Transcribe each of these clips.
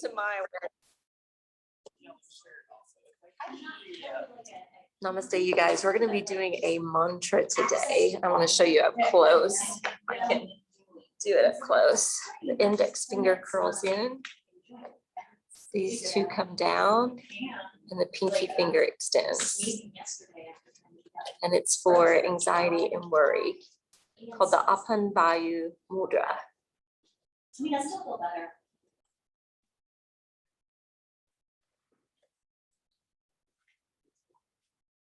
to my Namaste, you guys. We're going to be doing a mantra today. I want to show you up close. I can do it up close. The index finger curls in. These two come down and the pinky finger extends. And it's for anxiety and worry, called the Apan Vayu Mudra. To me, I still feel better.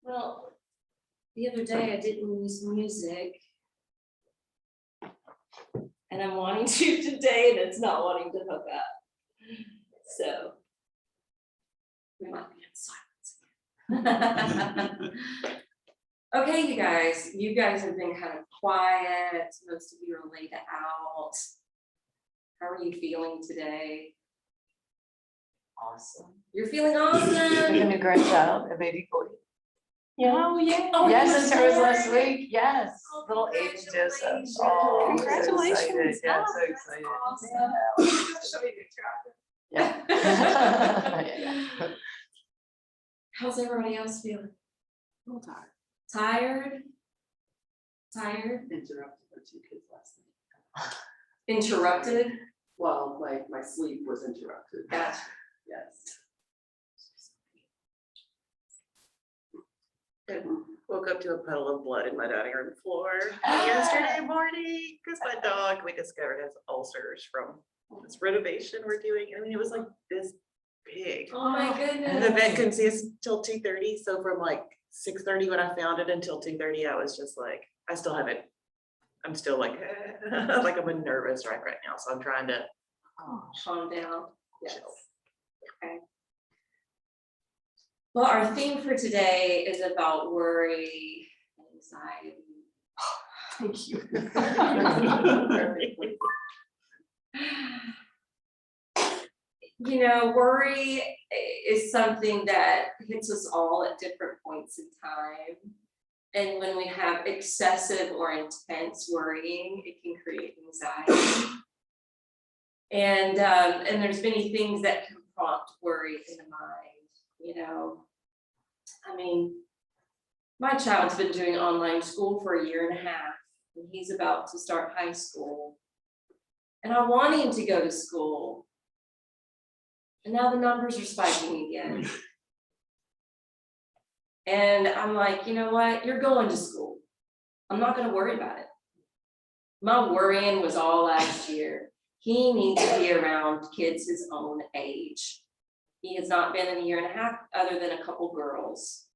Well, the other day I didn't use music. And I'm wanting to today, and it's not wanting to hook up. So we might be in silence. Okay, you guys have been kind of quiet. Most of you are laid out. How are you feeling today? Awesome. You're feeling awesome. A new grandchild, a baby boy. Yeah. Oh, yeah. Oh, Yes, it was last week. Yes, little Aiden Joseph. Oh, Congratulations. So excited. Yeah, so excited. Awesome. Yeah. Yeah. How's everybody else feeling? A little tired. Tired? Tired? Interrupted by 2 kids last night. Interrupted? Well, like my sleep was interrupted. Gotcha. Yes. Woke up to a puddle of blood in my dining room floor yesterday morning because my dog, we discovered, has ulcers from this renovation we're doing. I mean, it was like this big. Oh my goodness. And the vet couldn't see us till 2:30. So from like 6:30 when I found it until 2:30, I was just like, I still haven't. I'm still like, like I'm a nervous wreck right now. So I'm trying to Calm down. Yes. chill. Okay. Well, our theme for today is about worry and anxiety. Thank you. You know, worry is something that hits us all at different points in time. And when we have excessive or intense worrying, it can create anxiety. And there's many things that can prompt worry in the mind. You know, I mean, my child's been doing online school for 1.5 years, and he's about to start high school. And I want him to go to school. And now the numbers are spiking again. And I'm like, you know what? You're going to school. I'm not going to worry about it. My worrying was all last year. He needs to be around kids his own age. He has not been in 1.5 years other than a couple girls.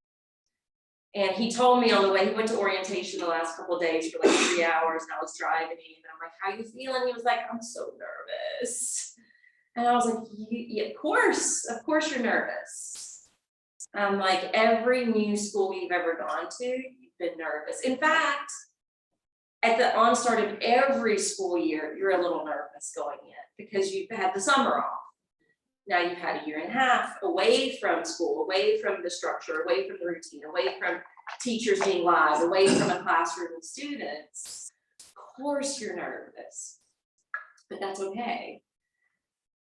And he told me on the way, he went to orientation the last couple of days for like 3 hours, and I was driving him, and I'm like, how you feeling? He was like, I'm so nervous. And I was like, yeah, of course you're nervous. I'm like, every new school you've ever gone to, you've been nervous. In fact, at the onstart of every school year, you're a little nervous going in because you've had the summer off. Now you've had 1.5 years away from school, away from the structure, away from the routine, away from teachers being live, away from a classroom of students. Of course you're nervous, but that's okay.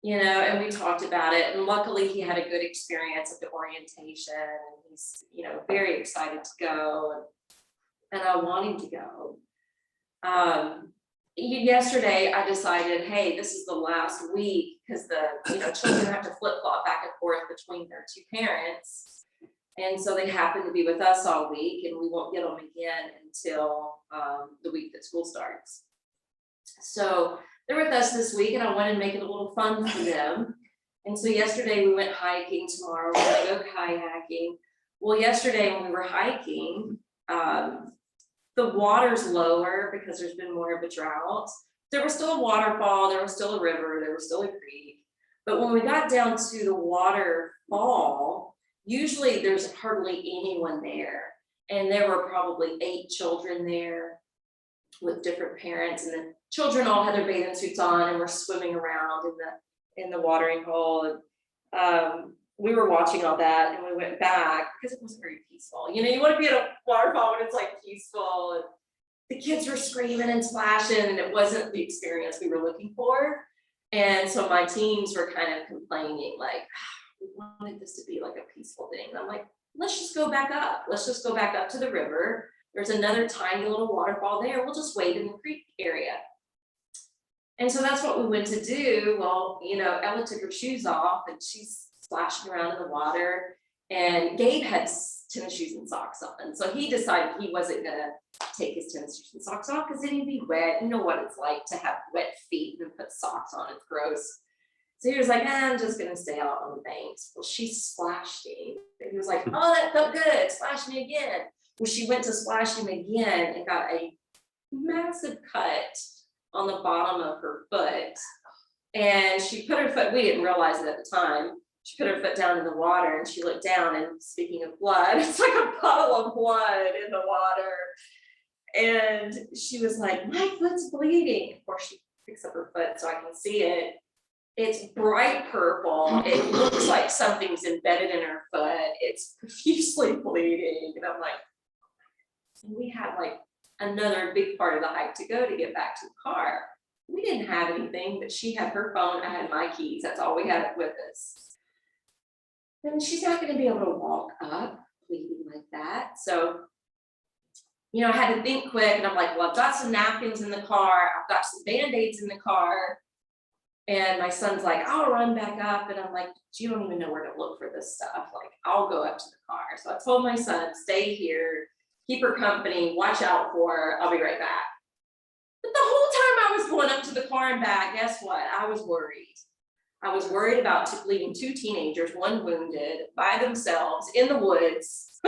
You know, and we talked about it, and luckily he had a good experience at the orientation, and he's, you know, very excited to go, and I want him to go. Yesterday I decided, hey, this is the last week because the children have to flip-flop back and forth between their 2 parents, and so they happen to be with us all week, and we won't get them again until the week that school starts. So they're with us this week, and I wanted to make it a little fun for them. And so yesterday we went hiking. Tomorrow we're gonna go kayaking. Well, yesterday when we were hiking, the water's lower because there's been more of a drought. There was still a waterfall, there was still a river, there was still a creek. But when we got down to the waterfall, usually there's hardly anyone there. And there were probably 8 children there with different parents, and the children all had their bathing suits on and were swimming around in the watering hole. And we were watching all that, and we went back because it wasn't very peaceful. You know, you want to be at a waterfall when it's like peaceful, and the kids were screaming and splashing, and it wasn't the experience we were looking for. And so my teams were kind of complaining, like, we wanted this to be like a peaceful thing. And I'm like, let's just go back up. Let's just go back up to the river. There's another tiny little waterfall there. We'll just wade in the creek area. And so that's what we went to do. Well, you know, Ella took her shoes off and she's splashing around in the water. And Gabe had tennis shoes and socks on. So he decided he wasn't gonna take his tennis shoes and socks off because then he'd be wet. You know what it's like to have wet feet and put socks on, it's gross. So he was like, I'm just gonna stay out on the banks. Well, she splashed him. And he was like, oh, that felt good, splash me again. Well, she went to splash him again and got a massive cut on the bottom of her foot. And she put her foot, we didn't realize it at the time. She put her foot down in the water and she looked down, and speaking of blood, it's like a puddle of blood in the water. And she was like, my foot's bleeding. Of course, she picks up her foot so I can see it. It's bright purple. It looks like something's embedded in her foot. It's profusely bleeding. And I'm like, and we had like another big part of the hike to go to get back to the car. We didn't have anything, but she had her phone. I had my keys. That's all we had with us. And she's not going to be able to walk up bleeding like that. So, you know, I had to think quick, and I'm like, well, I've got some napkins in the car. I've got some Band-Aids in the car. And my son's like, I'll run back up. And I'm like, you don't even know where to look for this stuff. Like, I'll go up to the car. So I told my son, stay here, keep her company, watch out for her. I'll be right back. But the whole time I was going up to the car and back, guess what? I was worried. I was worried about leaving two teenagers, one wounded, by themselves in the woods.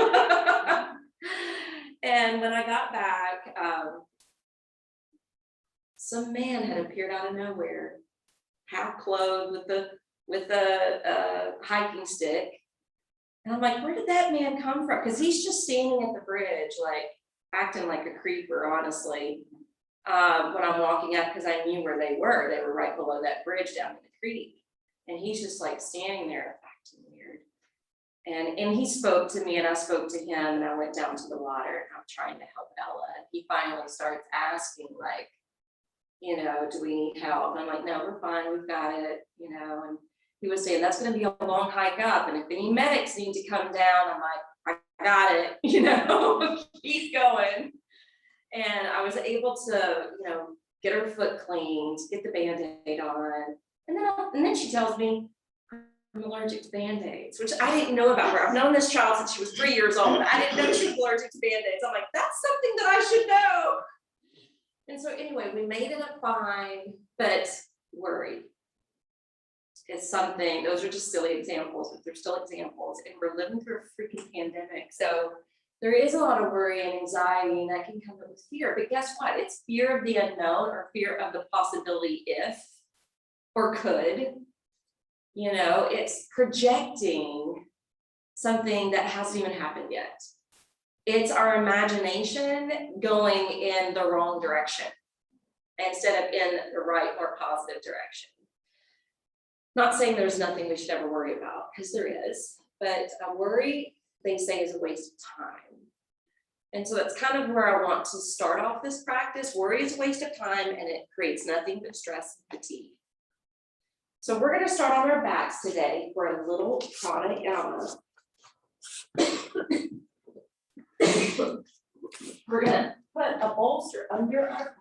And when I got back, some man had appeared out of nowhere, half clothed with a hiking stick. And I'm like, where did that man come from? Because he's just standing at the bridge, like acting like a creeper, honestly. When I'm walking up, because I knew where they were. They were right below that bridge down in the creek. And he's just like standing there acting weird. And he spoke to me and I spoke to him, and I went down to the water and I'm trying to help Ella. And he finally starts asking, like, you know, do we need help? And I'm like, no, we're fine, we've got it, you know. And he was saying, that's gonna be a long hike up. And if any medics need to come down, I'm like, I got it, you know, keep going. And I was able to, you know, get her foot cleaned, get the Band-Aid on. And then she tells me, I'm allergic to Band-Aids, which I didn't know about her. I've known this child since she was 3 years old. I didn't know she was allergic to Band-Aids. I'm like, that's something that I should know. And so anyway, we made it up fine, but worried is something. Those are just silly examples, but they're still examples. And we're living through a freaking pandemic. So there is a lot of worry and anxiety, and that can come with fear. But guess what? It's fear of the unknown, or fear of the possibility if, or could. You know, it's projecting something that hasn't even happened yet. It's our imagination going in the wrong direction instead of in the right, more positive direction. Not saying there's nothing we should ever worry about, because there is, but a worry, they say, is a waste of time. And so that's kind of where I want to start off this practice. Worry is a waste of time, and it creates nothing but stress and fatigue. So we're going to start on our backs today for a little pranayama. We're going to put a bolster under our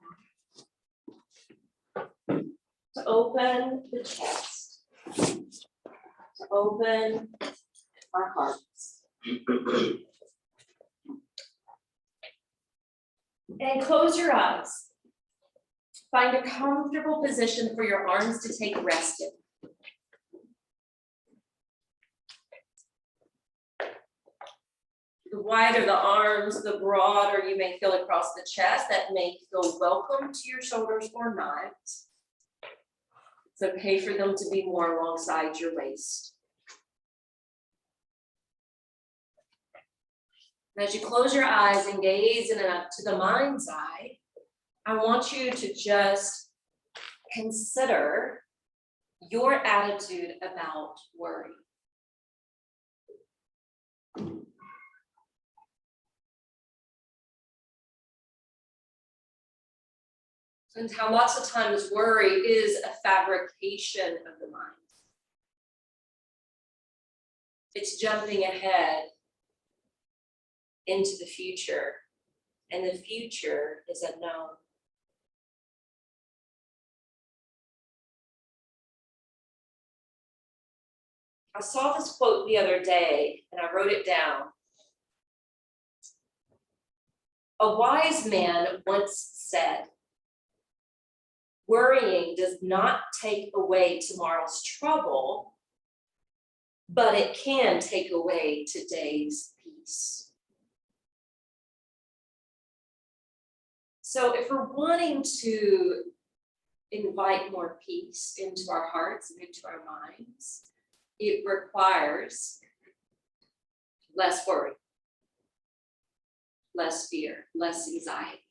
back to open the chest, to open our hearts. And close your eyes. Find a comfortable position for your arms to take rest in. The wider the arms, the broader you may feel across the chest. That may feel welcome to your shoulders or not. It's okay for them to be more alongside your waist. And as you close your eyes and gaze in and up to the mind's eye, I want you to just consider your attitude about worry. And how lots of times worry is a fabrication of the mind. It's jumping ahead into the future, and the future is unknown. I saw this quote the other day and I wrote it down. A wise man once said, worrying does not take away tomorrow's trouble, but it can take away today's peace. So if we're wanting to invite more peace into our hearts and into our minds, it requires less worry, less fear, less anxiety.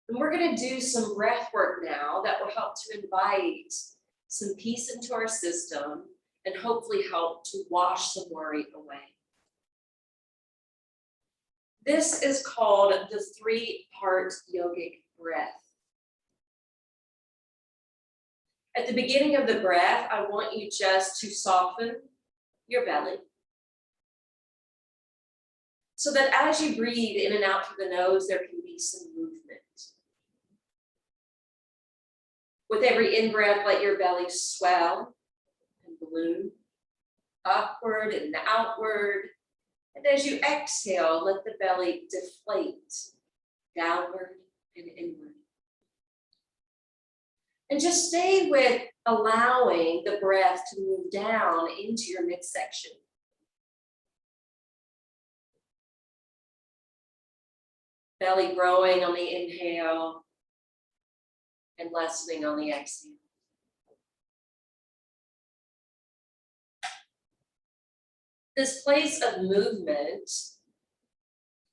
And we're going to do some breath work now that will help to invite some peace into our system and hopefully help to wash some worry away. This is called the 3-part yogic breath. At the beginning of the breath, I want you just to soften your belly so that as you breathe in and out through the nose, there can be some movement. With every in-breath, let your belly swell and balloon upward and outward. And as you exhale, let the belly deflate downward and inward. And just stay with allowing the breath to move down into your midsection. Belly growing on the inhale and lessening on the exhale. This place of movement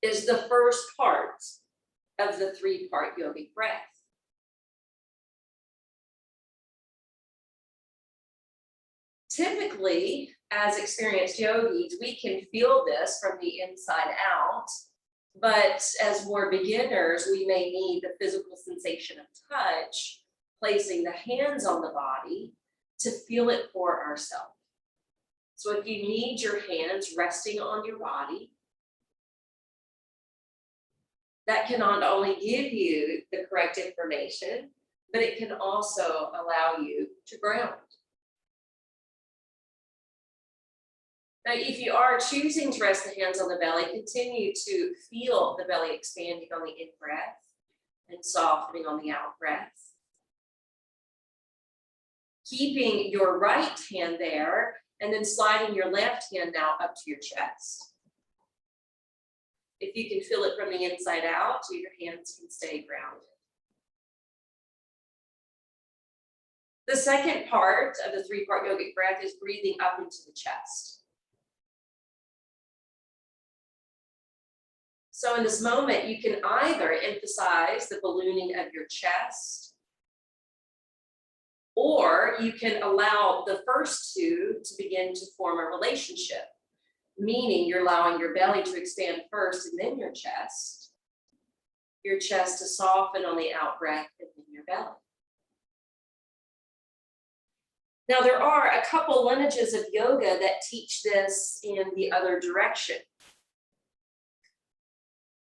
is the first part of the 3-part yogic breath. Typically, as experienced yogis, we can feel this from the inside out, but as more beginners, we may need the physical sensation of touch, placing the hands on the body to feel it for ourselves. So if you need your hands resting on your body, that can not only give you the correct information, but it can also allow you to ground. Now, if you are choosing to rest the hands on the belly, continue to feel the belly expanding on the in-breath and softening on the out-breath. Keeping your right hand there and then sliding your left hand now up to your chest. If you can feel it from the inside out, your hands can stay grounded. The second part of the 3-part yogic breath is breathing up into the chest. So in this moment, you can either emphasize the ballooning of your chest, or you can allow the first two to begin to form a relationship, meaning you're allowing your belly to expand first and then your chest to soften on the out breath and then your belly. Now, there are a couple lineages of yoga that teach this in the other direction.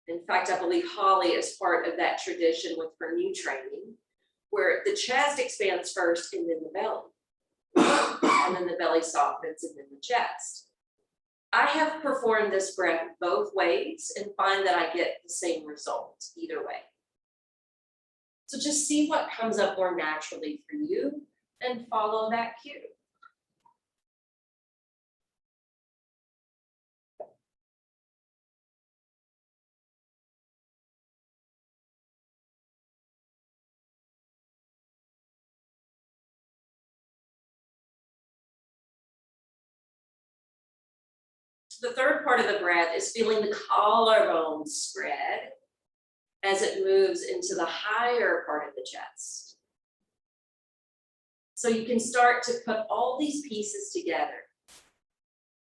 In fact, I believe Holly is part of that tradition with her new training, where the chest expands first and then the belly, and then the belly softens and then the chest. I have performed this breath both ways and find that I get the same result either way. So just see what comes up more naturally for you and follow that cue. The third part of the breath is feeling the collarbone spread as it moves into the higher part of the chest. So you can start to put all these pieces together.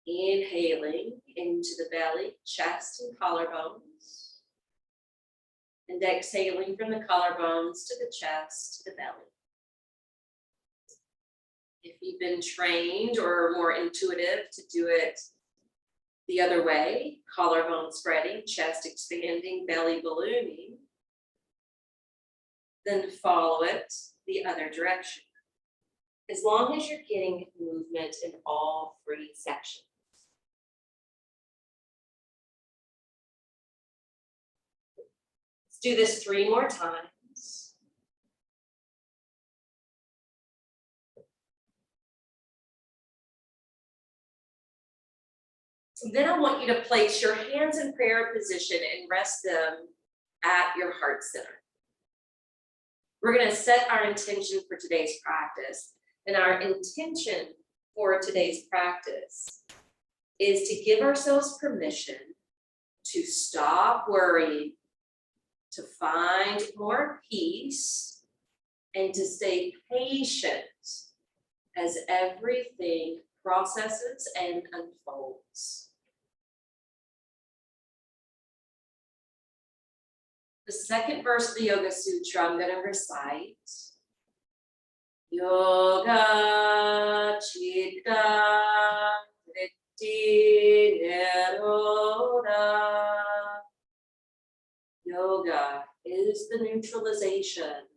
Inhaling into the belly, chest, and collarbones. And exhaling from the collarbones to the chest, to the belly. If you've been trained or more intuitive to do it the other way, collarbone spreading, chest expanding, belly ballooning, then follow it the other direction. As long as you're getting movement in all three sections. Let's do this 3 more times. Then I want you to place your hands in prayer position and rest them at your heart center. We're going to set our intention for today's practice. And our intention for today's practice is to give ourselves permission to stop worrying, to find more peace, and to stay patient as everything processes and unfolds. The second verse of the Yoga Sutra I'm going to recite. Yoga Chitta Vritti Nirodha. Yoga is the neutralization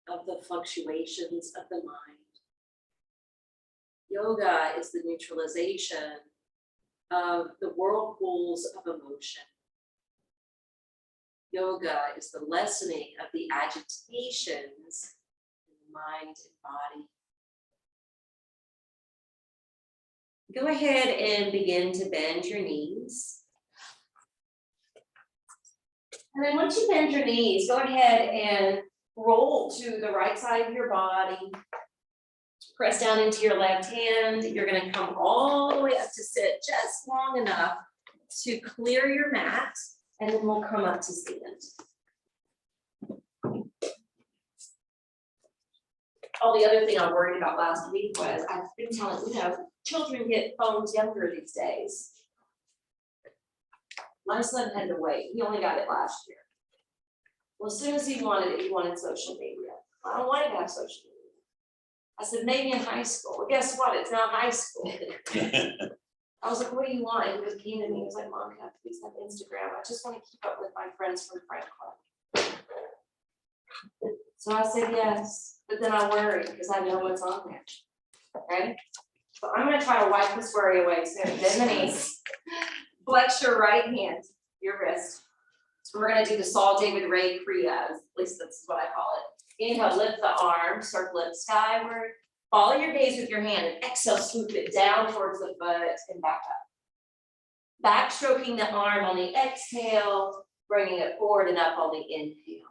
of the fluctuations of the mind. Yoga is the neutralization of the whirlpools of emotion. Yoga is the lessening of the agitations in the mind and body. Go ahead and begin to bend your knees. And then once you bend your knees, go ahead and roll to the right side of your body. Press down into your left hand. You're going to come all the way up to sit just long enough to clear your mat, and then we'll come up to stand. Oh, the other thing I worried about last week was I've been telling, children get phones younger these days. My son had to wait. He only got it last year. Well, as soon as he wanted it, he wanted social media. I don't want him to have social media. I said, maybe in high school. Well, guess what? It's not high school. I was like, what do you want? And he just came to me. He was like, Mom, can I please have Instagram? I just want to keep up with my friends from Friend Club. So I said yes, but then I worry because I know what's on there. Okay? So I'm going to try to wipe this worry away soon. Bend the knees. Flex your right hand, your wrist. So we're going to do the Saul David Ray Kriya, at least that's what I call it. Inhale, lift the arm, circle it skyward. Follow your gaze with your hand and exhale, swoop it down towards the foot and back up. Backstroking the arm on the exhale, bringing it forward and up on the inhale.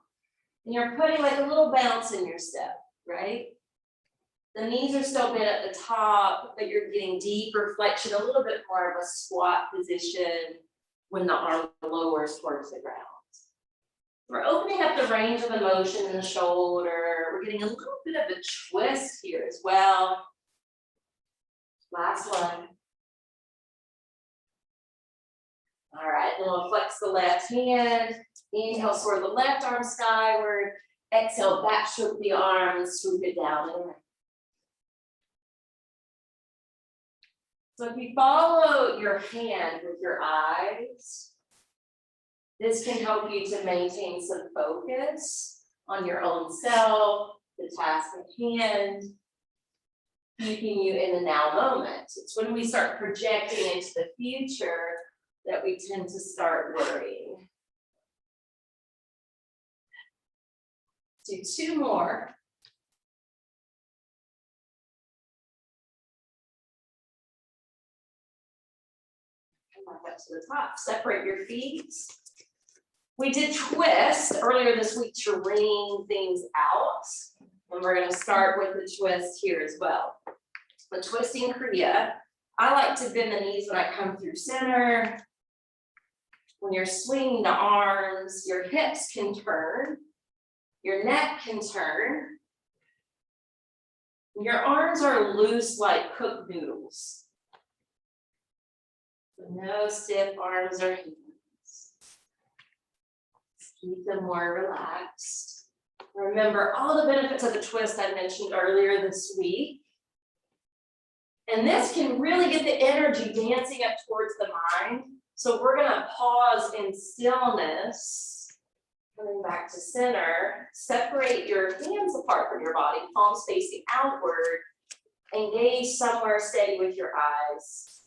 And you're putting like a little bounce in your step, right? The knees are still bent at the top, but you're getting deeper flexion, a little bit more of a squat position when the arm lowers towards the ground. We're opening up the range of emotion in the shoulder. We're getting a little bit of a twist here as well. Last one. All right, then we'll flex the left hand. Inhale, soar the left arm skyward. Exhale, backstroke the arm and swoop it down and right. So if you follow your hand with your eyes, this can help you to maintain some focus on your own self, the task at hand, keeping you in the now moment. It's when we start projecting into the future that we tend to start worrying. Do 2 more. Come back up to the top. Separate your feet. We did twist earlier this week to wring things out. And we're going to start with the twist here as well. The twisting Kriya. I like to bend the knees when I come through center. When you're swinging the arms, your hips can turn. Your neck can turn. Your arms are loose like cooked noodles. So no stiff arms or hands. Keep them more relaxed. Remember all the benefits of the twist I mentioned earlier this week. And this can really get the energy dancing up towards the mind. So we're gonna pause in stillness, coming back to center, separate your hands apart from your body, palms facing outward, and gaze somewhere steady with your eyes.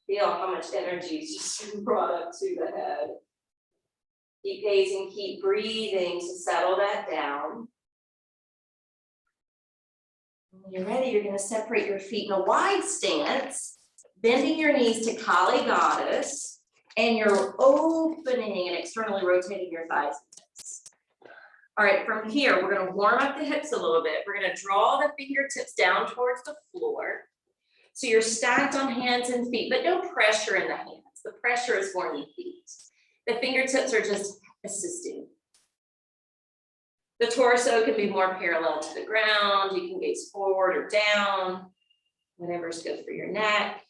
Feel how much energy is just brought up to the head. Keep gazing, keep breathing to settle that down. When you're ready, you're going to separate your feet in a wide stance, bending your knees to Kali Goddess, and you're opening and externally rotating your thighs. All right, from here, we're going to warm up the hips a little bit. We're going to draw the fingertips down towards the floor. So you're stacked on hands and feet, but no pressure in the hands. The pressure is more in the feet. The fingertips are just assisting. The torso can be more parallel to the ground. You can gaze forward or down, whatever's good for your neck.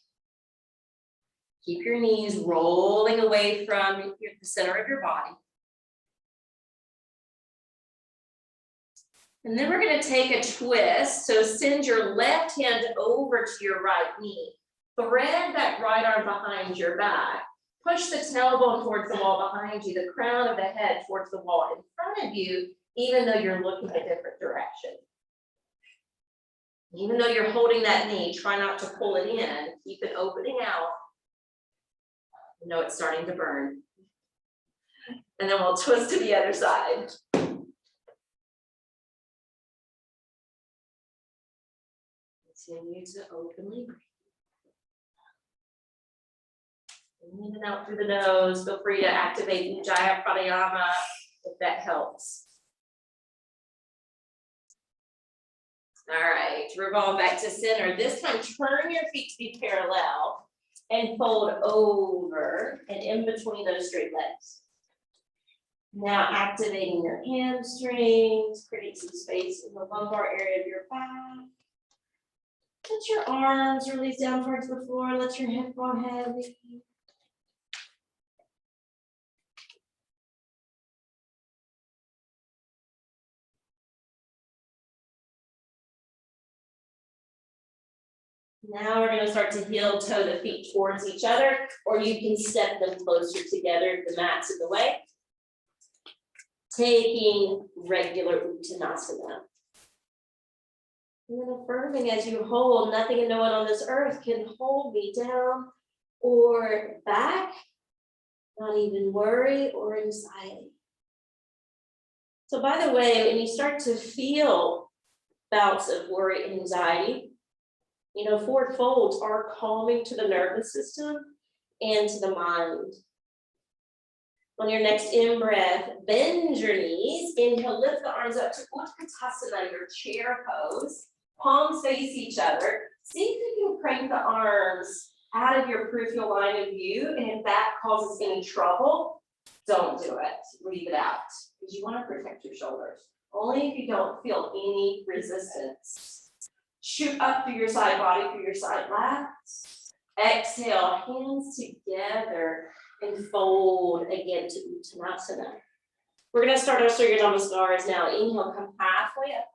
Keep your knees rolling away from the center of your body. And then we're going to take a twist. So send your left hand over to your right knee. Thread that right arm behind your back. Push the tailbone towards the wall behind you, the crown of the head towards the wall in front of you, even though you're looking a different direction. Even though you're holding that knee, try not to pull it in. Keep it opening out. You know it's starting to burn. And then we'll twist to the other side. Continue to openly breathe. In and out through the nose. Feel free to activate Ujjayi Pranayama if that helps. All right, revolve back to center. This time, turn your feet to be parallel and fold over and in between those straight legs. Now activating your hamstrings, creating some space in the lumbar area of your back. Let your arms release down towards the floor. Let your head fall heavy. Now we're going to start to heel toe the feet towards each other, or you can step them closer together if the mat's in the way. Taking regular Uttanasana. And then affirming as you hold, nothing and no one on this earth can hold me down or back, not even worry or anxiety. So by the way, when you start to feel bouts of worry and anxiety, you know, forward folds are calming to the nervous system and to the mind. On your next in-breath, bend your knees. Inhale, lift the arms up to Utkatasana, your chair pose. Palms face each other. See if you can crank the arms out of your peripheral line of view. And if that causes any trouble, don't do it. Leave it out because you want to protect your shoulders. Only if you don't feel any resistance. Shoot up through your side body, through your side lats. Exhale, hands together and fold again to Uttanasana. We're going to start our Surya Namaskars now. Inhale, come halfway up.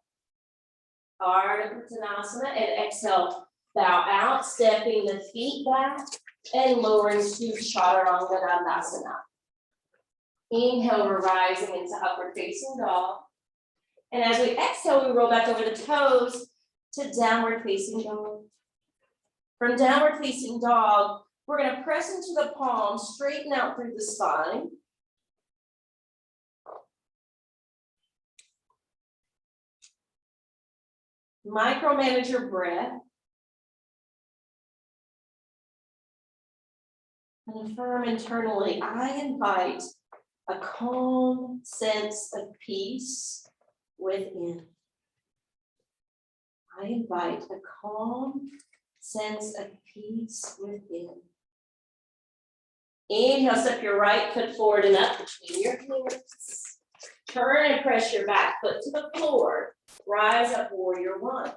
Ardha Uttanasana, and exhale, bow out, stepping the feet back and lowering to Chaturanga Dandasana. Inhale, we're rising into upward facing dog. And as we exhale, we roll back over the toes to downward facing dog. From downward facing dog, we're going to press into the palms, straighten out through the spine. Micromanage your breath. And affirm internally, I invite a calm sense of peace within. I invite a calm sense of peace within. Inhale, step your right foot forward and up between your hands. Turn and press your back foot to the floor. Rise up, warrior one.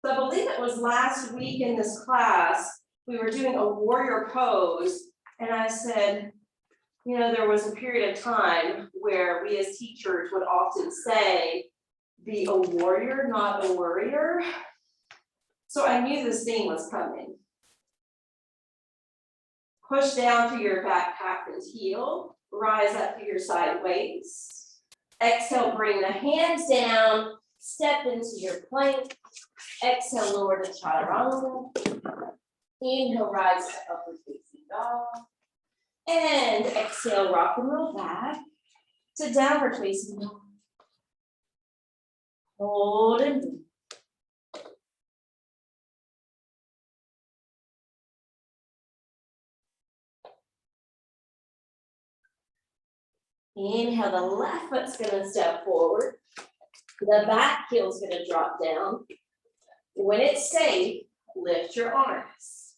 So I believe it was last week in this class we were doing a warrior pose, and I said, you know, there was a period of time where we as teachers would often say, be a warrior, not a worrier. So I knew this thing was coming. Push down through your back calf and heel, rise up through your side weights. Exhale, bring the hands down, step into your plank. Exhale, lower to chaturanga. Inhale, rise to upward facing dog. And exhale, rock and roll back to downward facing dog. Hold and breathe. Inhale, the left foot's gonna step forward. The back heel's gonna drop down. When it's safe, lift your arms.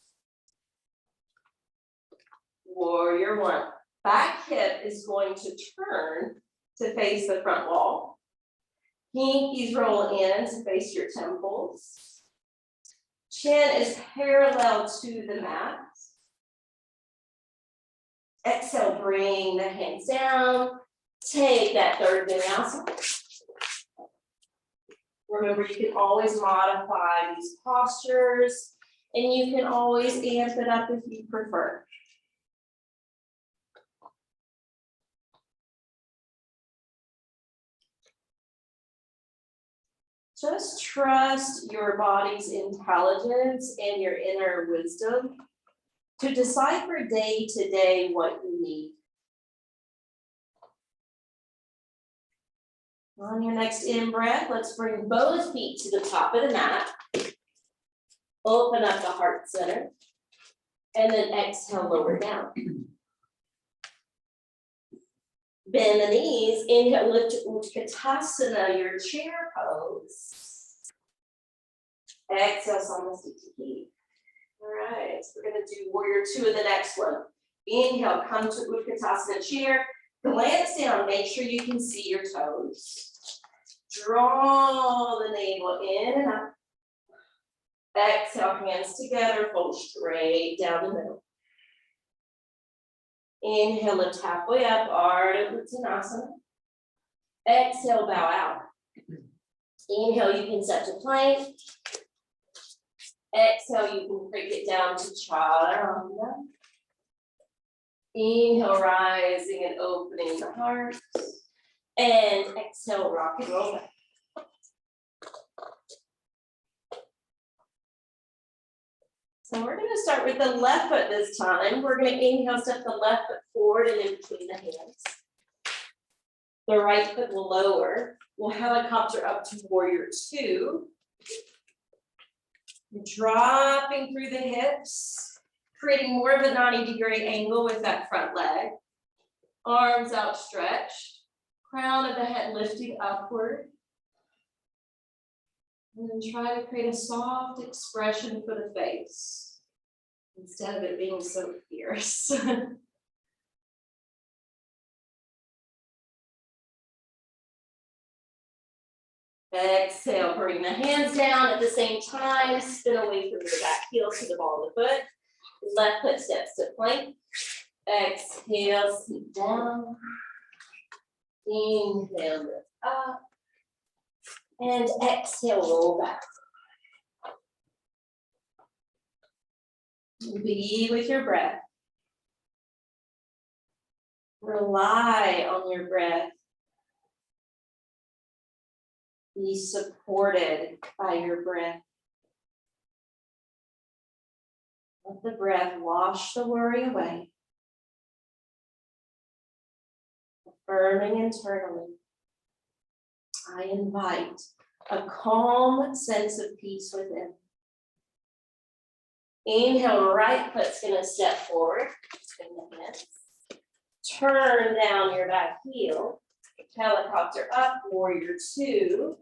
Warrior one. Back hip is going to turn to face the front wall. Pinkies roll in to face your temples. Chin is parallel to the mat. Exhale, bring the hands down. Take that third vinyasa. Remember, you can always modify these postures, and you can always amp it up if you prefer. Just trust your body's intelligence and your inner wisdom to decipher day to day what you need. On your next in-breath, let's bring both feet to the top of the mat. Open up the heart center. And then exhale, lower down. Bend the knees, inhale, lift to Utkatasana, your chair pose. Exhale, Samasthiti. All right, so we're gonna do warrior two in the next one. Inhale, come to Utkatasana chair. Glance down, make sure you can see your toes. Draw the navel in and up. Exhale, hands together, fold straight down the middle. Inhale, lift halfway up, Ardha Uttanasana. Exhale, bow out. Inhale, you can set to plank. Exhale, you can bring it down to chaturanga. Inhale, rising and opening the heart. And exhale, rock and roll back. So we're gonna start with the left foot this time. We're gonna inhale, step the left foot forward and in between the hands. The right foot will lower. We'll helicopter up to warrior two. Dropping through the hips, creating more of a 90-degree angle with that front leg. Arms outstretched, crown of the head lifting upward. And then try to create a soft expression for the face, instead of it being so fierce. Exhale, bring the hands down at the same time, spin away from your back heel to the ball of the foot. Left foot steps to plank. Exhale, sink down. Inhale, lift up. And exhale, roll back. Be with your breath. Rely on your breath. Be supported by your breath. Let the breath wash the worry away. Affirming internally. I invite a calm sense of peace within. Inhale, right foot's gonna step forward, spin the hands. Turn down your back heel. Helicopter up, warrior two.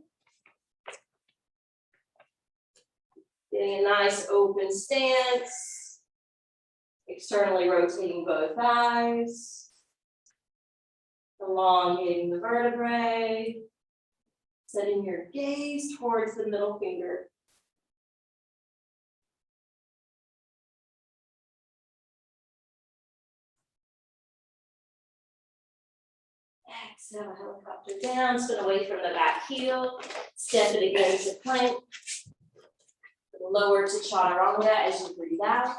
Getting a nice open stance. Externally rotating both thighs. Elongating the vertebrae. Setting your gaze towards the middle finger. Exhale, helicopter down, spin away from the back heel, step it again to plank. Lower to chaturanga as you breathe out.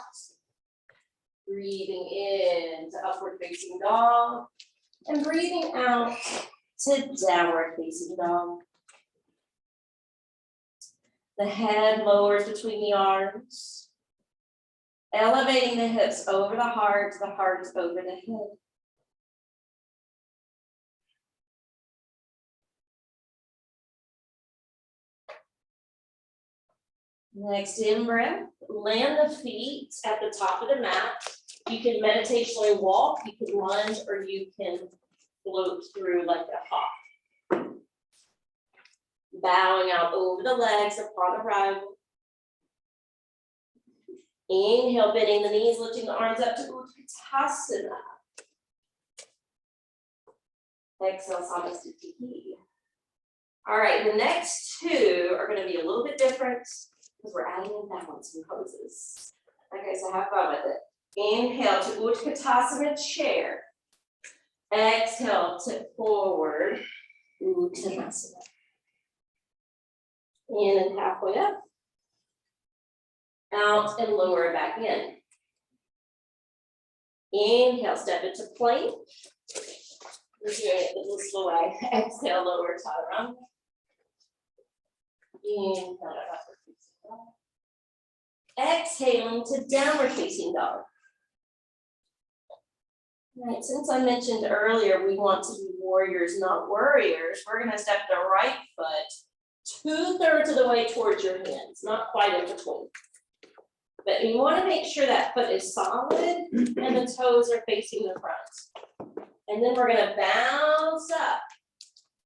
Breathing in to upward facing dog. And breathing out to downward facing dog. The head lowers between the arms. Elevating the hips over the heart over the head. Next in breath, land the feet at the top of the mat. You can meditationally walk, you can lunge, or you can float through like a hop. Bowing out over the legs upon arrival. Inhale, bending the knees, lifting the arms up to Utkatasana. Exhale, Samasthiti. All right, the next two are going to be a little bit different because we're adding in balance and poses. Okay, so have fun with it. Inhale to Utkatasana chair. Exhale to forward Uttanasana. In and halfway up. Out and lower back in. Inhale, step into plank. We're doing it the blissful way. Exhale, lower chaturanga. Inhale, upward facing dog. Exhaling to downward facing dog. All right, since I mentioned earlier, we want to be warriors, not worriers. We're going to step the right foot 2/3 of the way towards your hands, not quite in between. But you want to make sure that foot is solid and the toes are facing the front. And then we're going to bounce up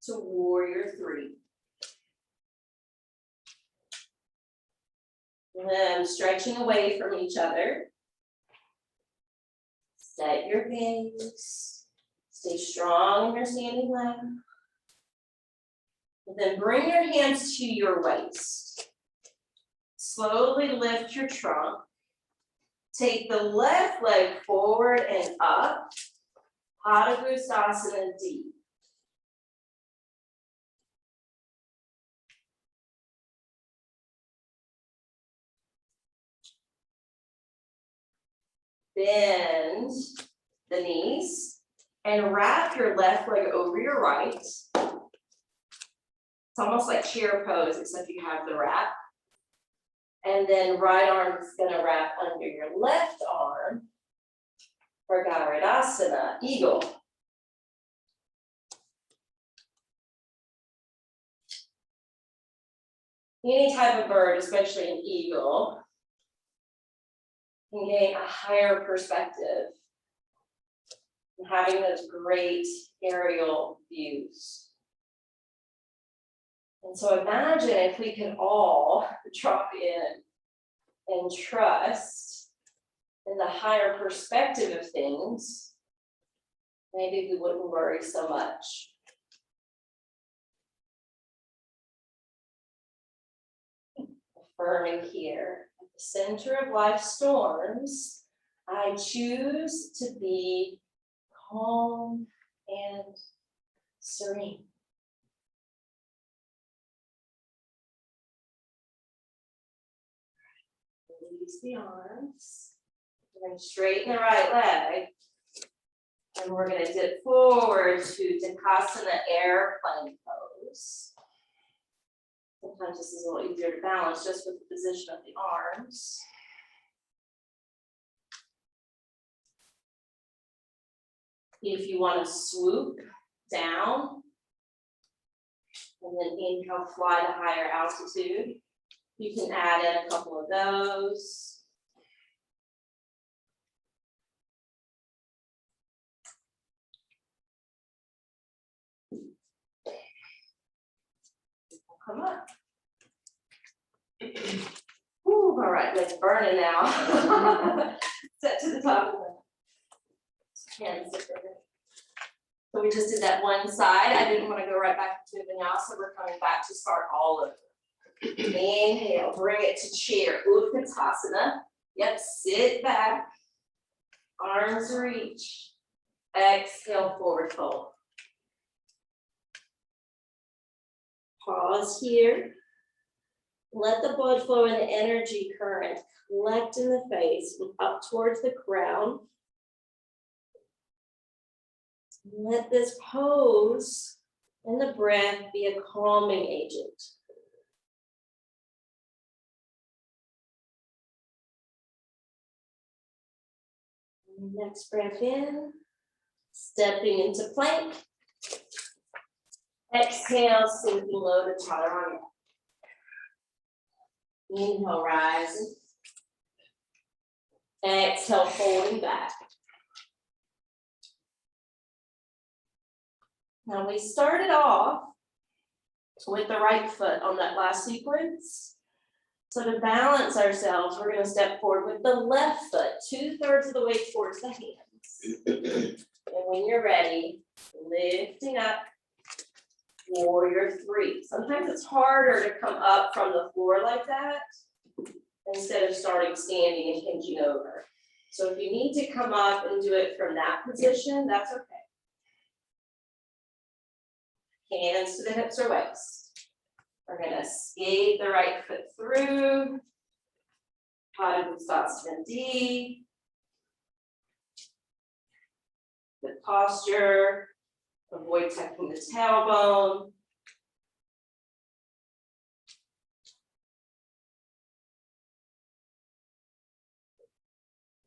to warrior 3. Then stretching away from each other. Set your gaze. Stay strong in your standing leg. And then bring your hands to your waist. Slowly lift your trunk. Take the left leg forward and up. Padangusthasana deep. Bend the knees and wrap your left leg over your right. It's almost like chair pose, except you have the wrap. And then right arm is gonna wrap under your left arm for Garudaasana, eagle. Any type of bird, especially an eagle, can gain a higher perspective and having those great aerial views. And so imagine if we could all drop in and trust in the higher perspective of things, maybe we wouldn't worry so much. Affirming here, at the center of life's storms, I choose to be calm and serene. Release the arms. We're going to straighten the right leg. And we're going to dip forward to Dandasana airplane pose. Sometimes this is a little easier to balance just with the position of the arms. If you want to swoop down and then inhale, fly to higher altitude, you can add in a couple of those. Come up. Ooh, all right, let's burn it now. Set to the top of the hands. So we just did that one side. I didn't want to go right back into it now, so we're coming back to start all over. Inhale, bring it to chair, Utkatasana. Yep, sit back, arms reach. Exhale, forward fold. Pause here. Let the blood flow and the energy current collect in the face, look up towards the crown. Let this pose and the breath be a calming agent. Next breath in, stepping into plank. Exhale, sinking low to chaturanga. Inhale, rising. Exhale, folding back. Now we started off with the right foot on that last sequence. So to balance ourselves, we're going to step forward with the left foot, 2/3 of the way towards the hands. And when you're ready, lifting up, warrior 3. Sometimes it's harder to come up from the floor like that instead of starting standing and hinging over. So if you need to come up and do it from that position, that's okay. Hands to the hips or waist. We're gonna skate the right foot through. Padangusthasana D. Good posture. Avoid tucking the tailbone.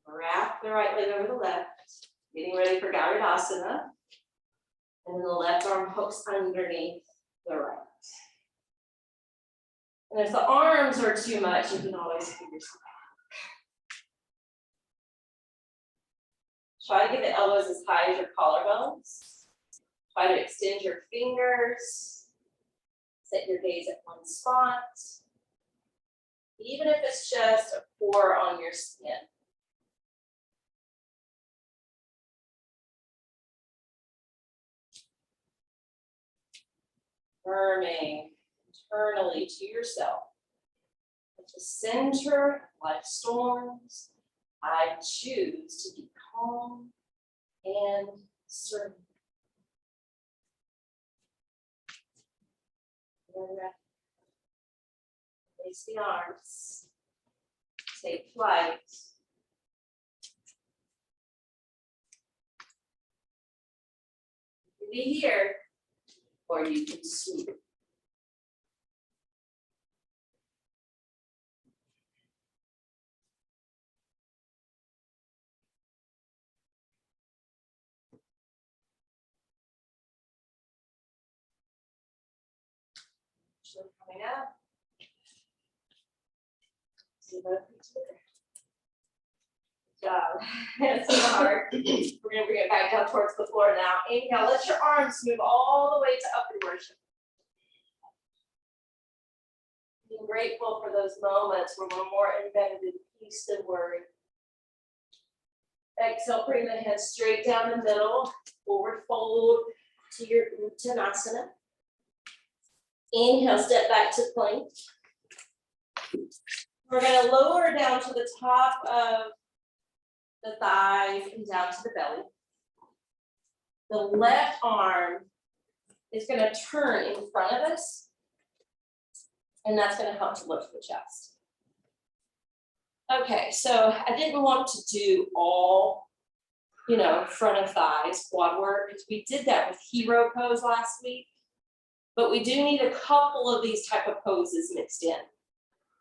Wrap the right leg over the left, getting ready for Gauridasana. And then the left arm hooks underneath the right. And if the arms are too much, you can always figure something out. Try to get the elbows as high as your collarbones. Try to extend your fingers. Set your gaze at one spot. Even if it's just a pore on your skin. Affirming internally to yourself. At the center of life storms, I choose to be calm and serene. Release the arms. Take flight. You can be here, or you can swoop. Coming up. See that picture? Good job. It's hard. We're gonna bring it back down towards the floor now. Inhale, let your arms move all the way to upward worship. Being grateful for those moments where we're more embedded in peace than worry. Exhale, bring the head straight down the middle, forward fold to your Uttanasana. Inhale, step back to plank. We're going to lower down to the top of the thighs and down to the belly. The left arm is going to turn in front of us, and that's going to help to lift the chest. Okay, so I didn't want to do all, front of thighs, quad work, because we did that with hero pose last week. But we do need a couple of these type of poses mixed in,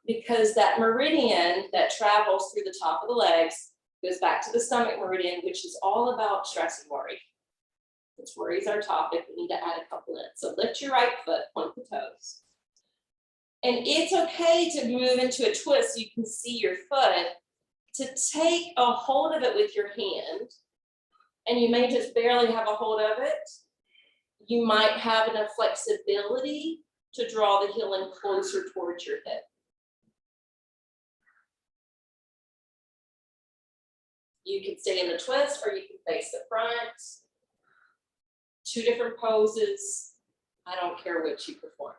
because that meridian that travels through the top of the legs goes back to the stomach meridian, which is all about stress and worry. Since worry is our topic, we need to add a couple in. So lift your right foot, point the toes. And it's okay to move into a twist so you can see your foot, to take a hold of it with your hand, and you may just barely have a hold of it. You might have enough flexibility to draw the heel in closer towards your hip. You can stay in the twist or you can face the front. 2 different poses. I don't care which you perform.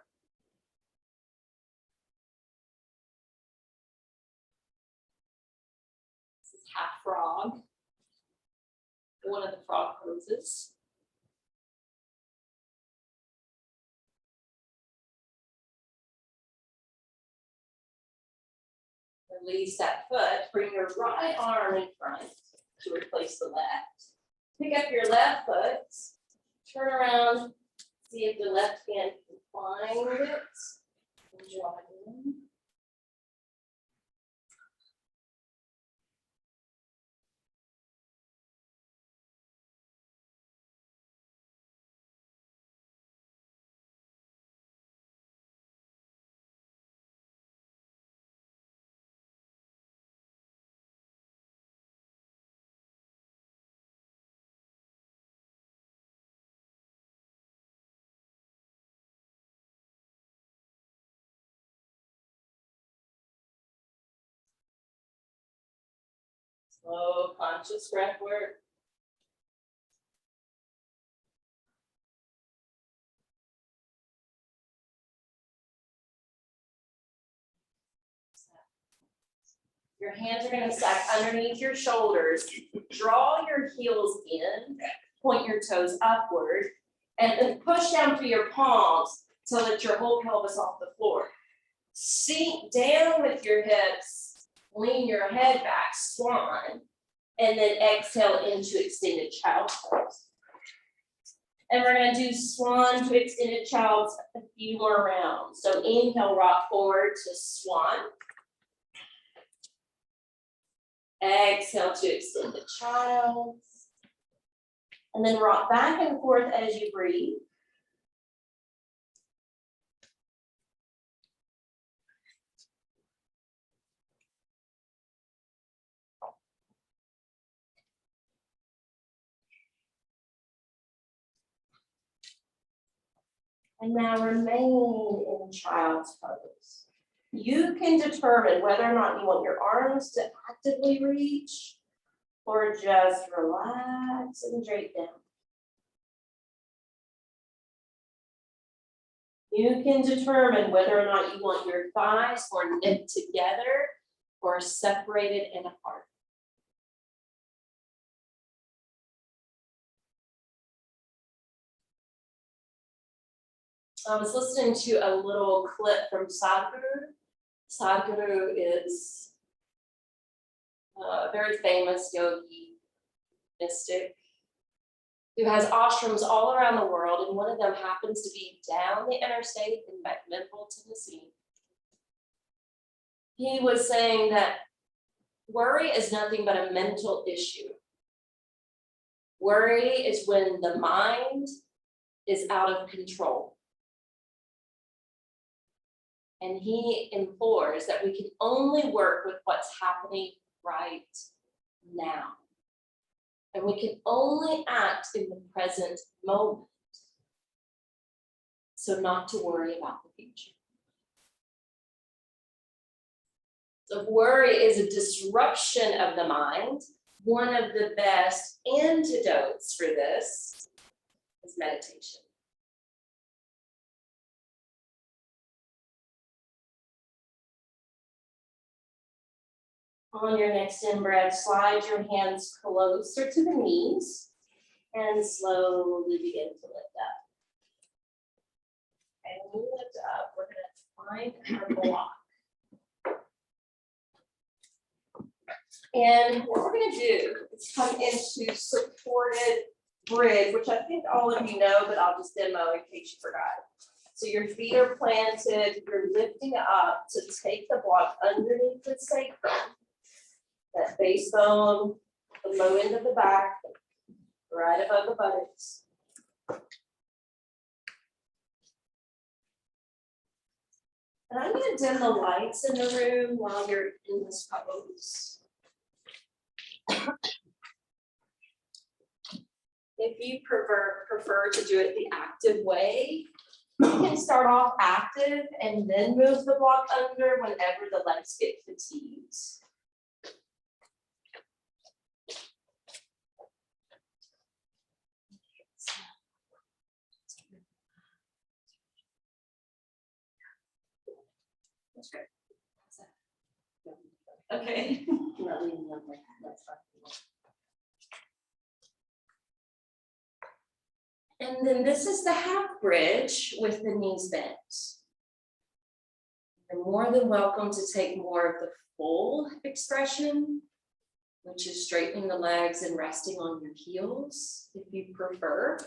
This is half frog. One of the frog poses. release that foot, bring your right arm in front to replace the left. Pick up your left foot, turn around, see if the left hand can find it. And draw it in. Slow, conscious breath work. Your hands are gonna stack underneath your shoulders. Draw your heels in, point your toes upward, and then push down through your palms so that your whole pelvis off the floor. Sink down with your hips, lean your head back, swan, and then exhale into extended child's pose. And we're gonna do swan to extended child's a few more rounds. So inhale, rock forward to swan. Exhale to extended child. And then rock back and forth as you breathe. And now remain in child's pose. You can determine whether or not you want your arms to actively reach or just relax and drape down. You can determine whether or not you want your thighs more knit together or separated and apart. I was listening to a little clip from Sadhguru. Sadhguru is a very famous yogi mystic who has ashrams all around the world, and one of them happens to be down the interstate in Memphis, Tennessee. He was saying that worry is nothing but a mental issue. Worry is when the mind is out of control. And he implores that we can only work with what's happening right now. And we can only act in the present moment. So not to worry about the future. So worry is a disruption of the mind. One of the best antidotes for this is meditation. On your next in-breath, slide your hands closer to the knees and slowly begin to lift up. And when we lift up, we're going to find our block. And what we're going to do is come into supported bridge, which I think all of you know, but I'll just demo in case you forgot. So your feet are planted, you're lifting up to take the block underneath the sacrum. That base bone, the low end of the back, right above the buttocks. And I'm going to dim the lights in the room while you're in this pose. If you prefer to do it the active way, you can start off active and then move the block under whenever the legs get fatigued. That's great. Okay. And then this is the half bridge with the knees bent. You're more than welcome to take more of the full expression, which is straightening the legs and resting on your heels if you prefer.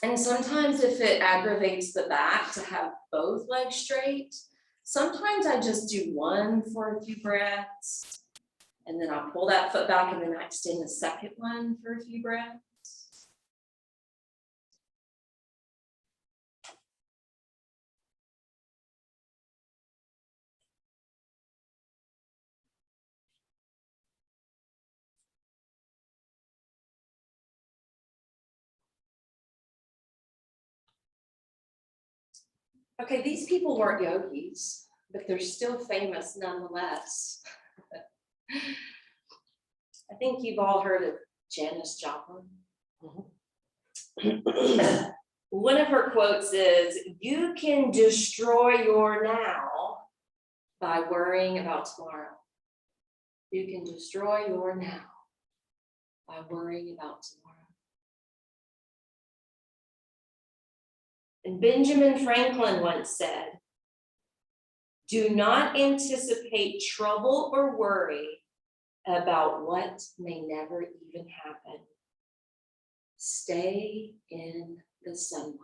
And sometimes if it aggravates the back to have both legs straight, sometimes I just do one for a few breaths, and then I pull that foot back and then I extend the second one for a few breaths. Okay, these people weren't yogis, but they're still famous nonetheless. I think you've all heard of Janis Joplin. One of her quotes is, "You can destroy your now by worrying about tomorrow." You can destroy your now by worrying about tomorrow. And Benjamin Franklin once said, "Do not anticipate trouble or worry about what may never even happen. Stay in the sunlight."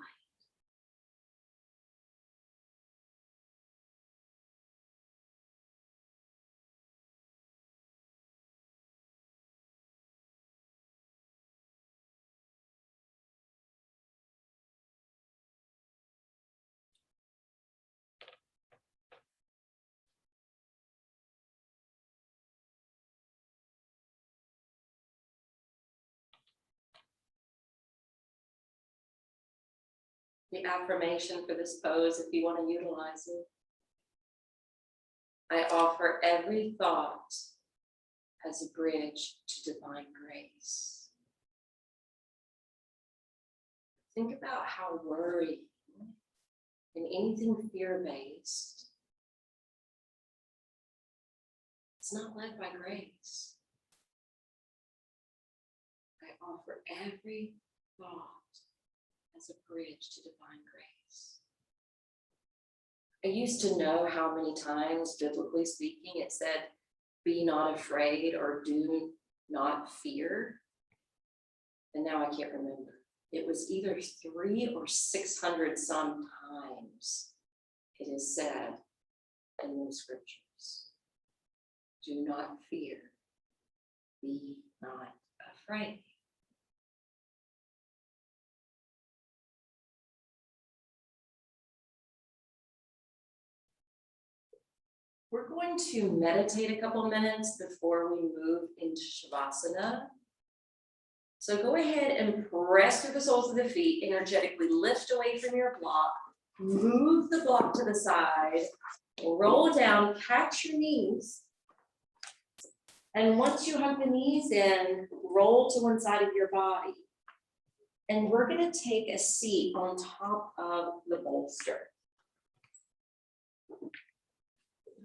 The affirmation for this pose, if you want to utilize it. I offer every thought as a bridge to divine grace. Think about how worry and anything fear-based, it's not led by grace. I offer every thought as a bridge to divine grace. I used to know how many times, biblically speaking, it said, "Be not afraid" or "Do not fear." And now I can't remember. It was either 300 or 600 sometimes it is said in those scriptures. Do not fear. Be not afraid. We're going to meditate a couple minutes before we move into Shavasana. So go ahead and press through the soles of the feet, energetically lift away from your block, move the block to the side, roll down, catch your knees. And once you hug the knees in, roll to one side of your body. And we're going to take a seat on top of the bolster.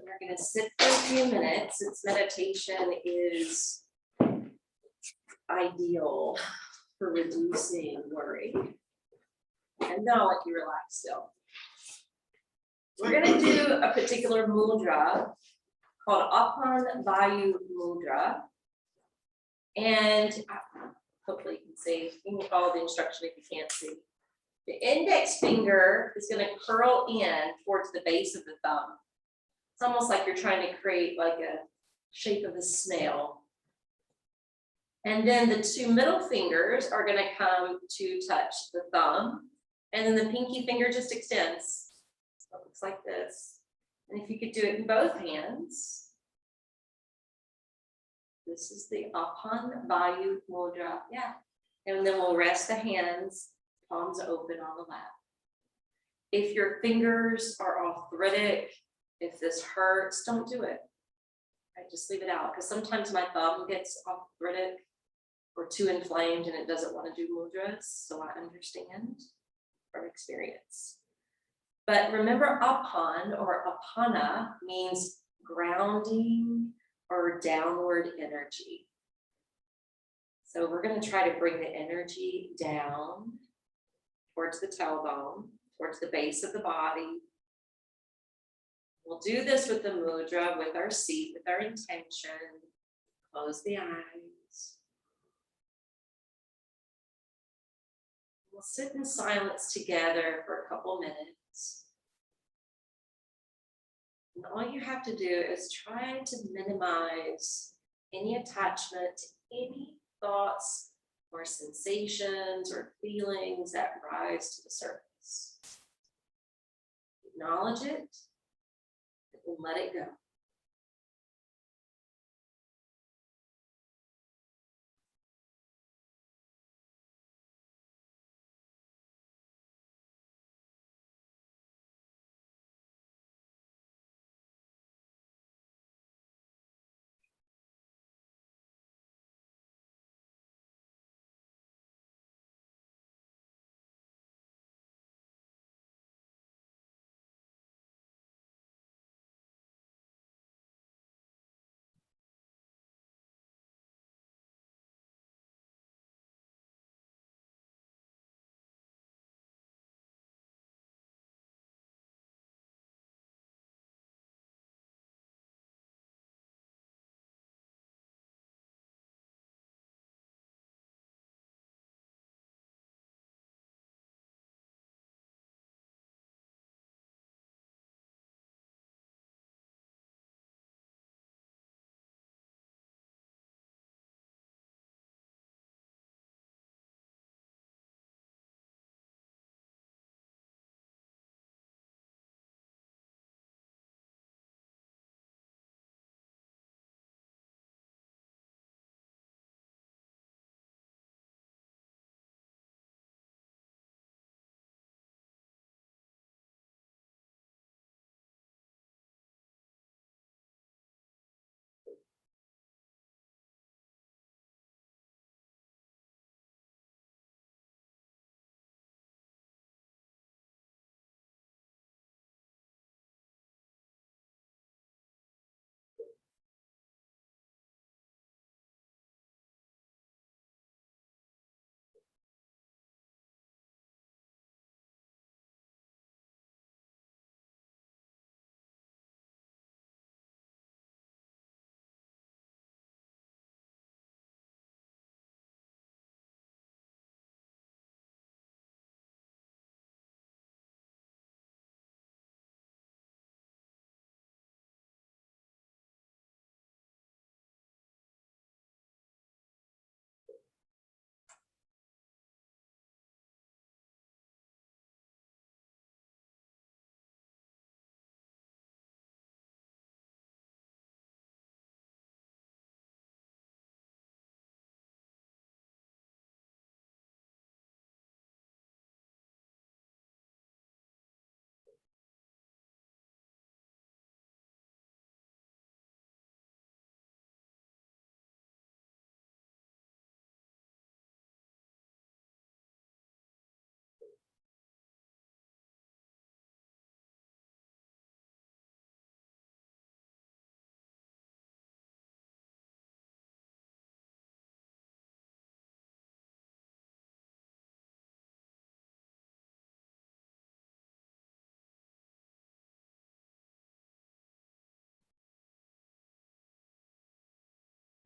We're going to sit for a few minutes since meditation is ideal for reducing worry. And now let you relax still. We're going to do a particular mudra called Apan Vayu Mudra. And hopefully you can see, you can follow the instruction if you can't see. The index finger is going to curl in towards the base of the thumb. It's almost like you're trying to create like a shape of a snail. And then the two middle fingers are going to come to touch the thumb. And then the pinky finger just extends. So it looks like this. And if you could do it in both hands. This is the Apan Vayu Mudra. Yeah. And then we'll rest the hands, palms open on the lap. If your fingers are arthritic, if this hurts, don't do it. I just leave it out because sometimes my thumb gets arthritic or too inflamed and it doesn't want to do mudras. So I understand from experience. But remember, Apan or Apana means grounding or downward energy. So we're going to try to bring the energy down towards the tailbone. towards the base of the body. We'll do this with the mudra, with our seat, with our intention. Close the eyes. We'll sit in silence together for a couple minutes. And all you have to do is try to minimize any attachment to any thoughts or sensations or feelings that rise to the surface. Acknowledge it and let it go.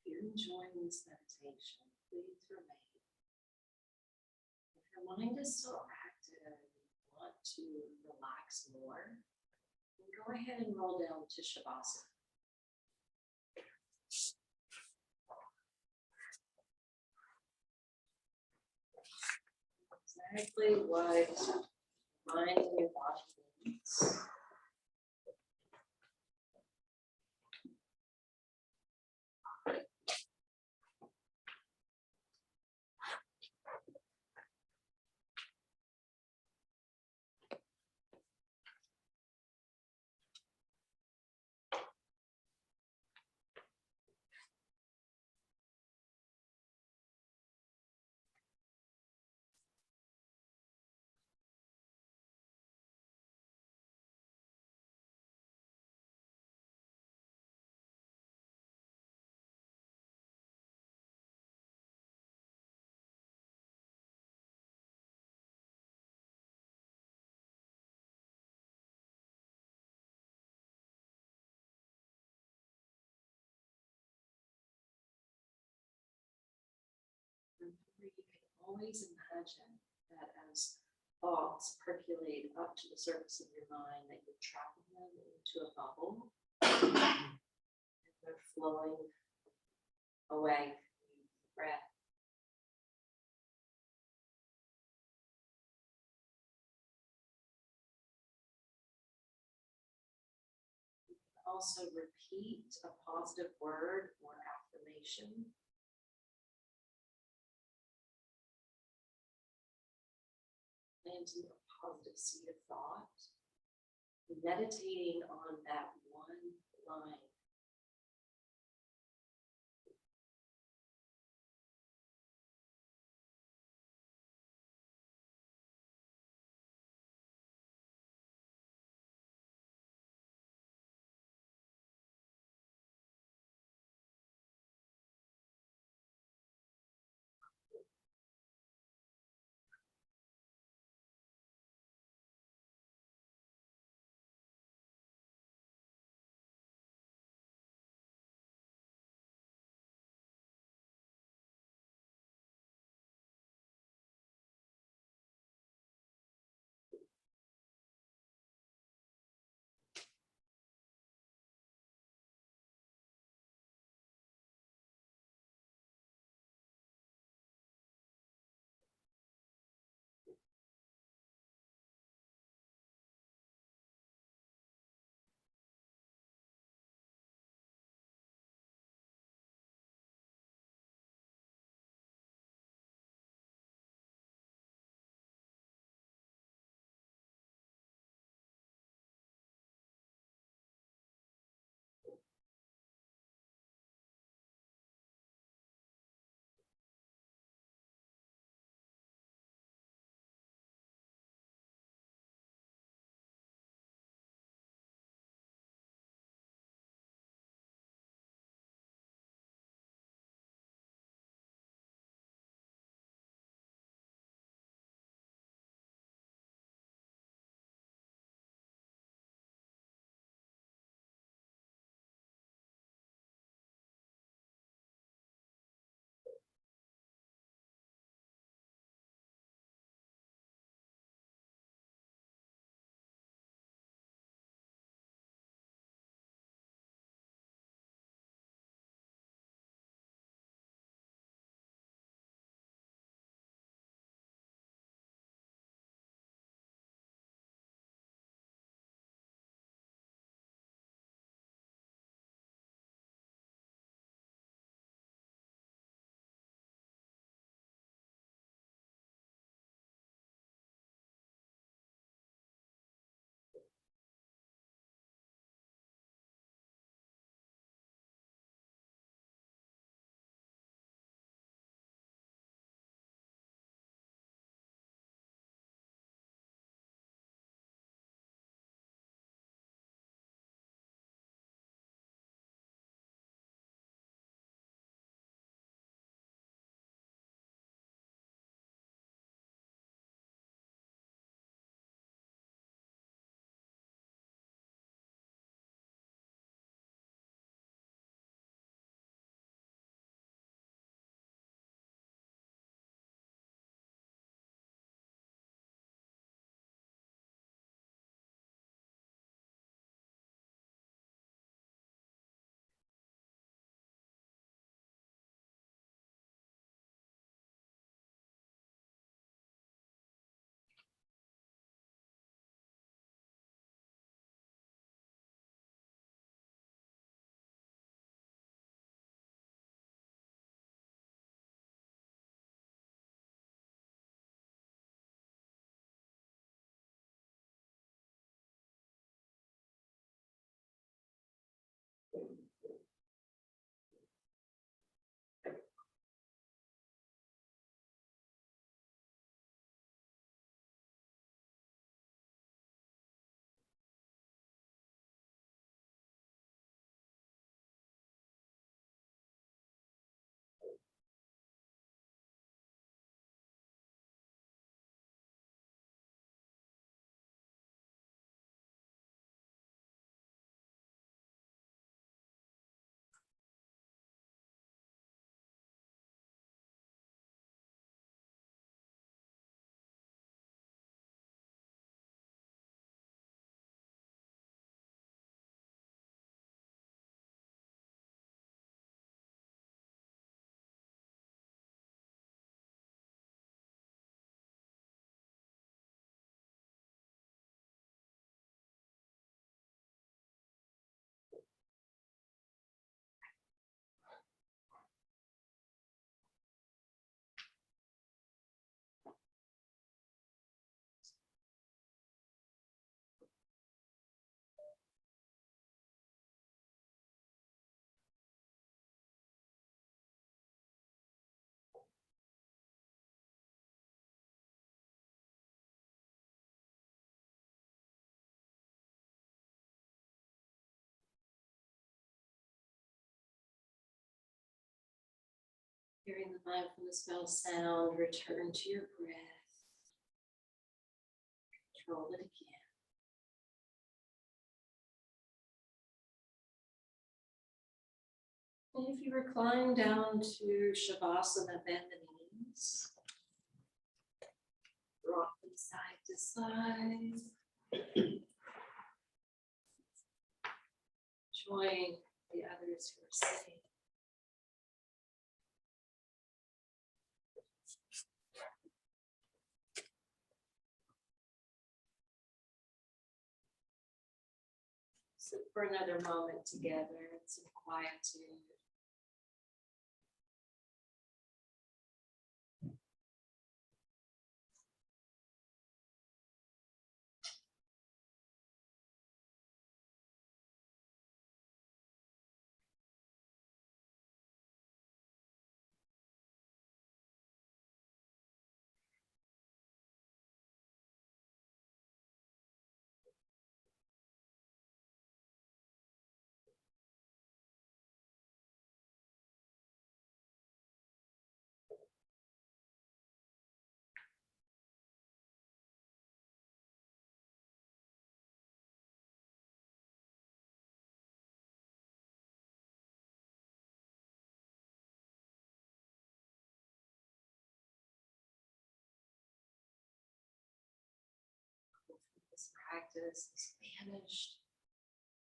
If you're enjoying this meditation, please remain. If your mind is still active and you want to relax more, then go ahead and roll down to Shavasana. Exactly what mind and your body needs. you can always imagine that as thoughts percolate up to the surface of your mind, that you're trapping them into a bubble. And they're flowing away from you with the breath. Also repeat a positive word or affirmation. Planting a positive seed of thought. Meditating on that one line. Hearing the mindfulness bell sound, return to your breath. Control it again. And if you recline down to Shavasana, bend the knees. Rock from side to side. Join the others who are sitting. Sit for another moment together in some quietude. This practice has banished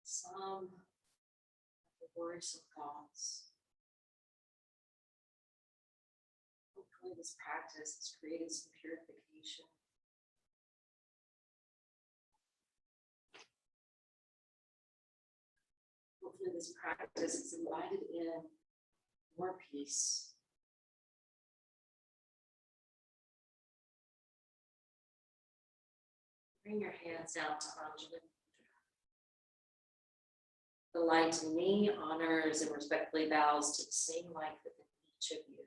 some of the worrisome thoughts. Hopefully this practice has created some purification. Hopefully this practice has invited in more peace. Bring your hands out to Anjali. The light in me honors and respectfully bows to the same light within each of you.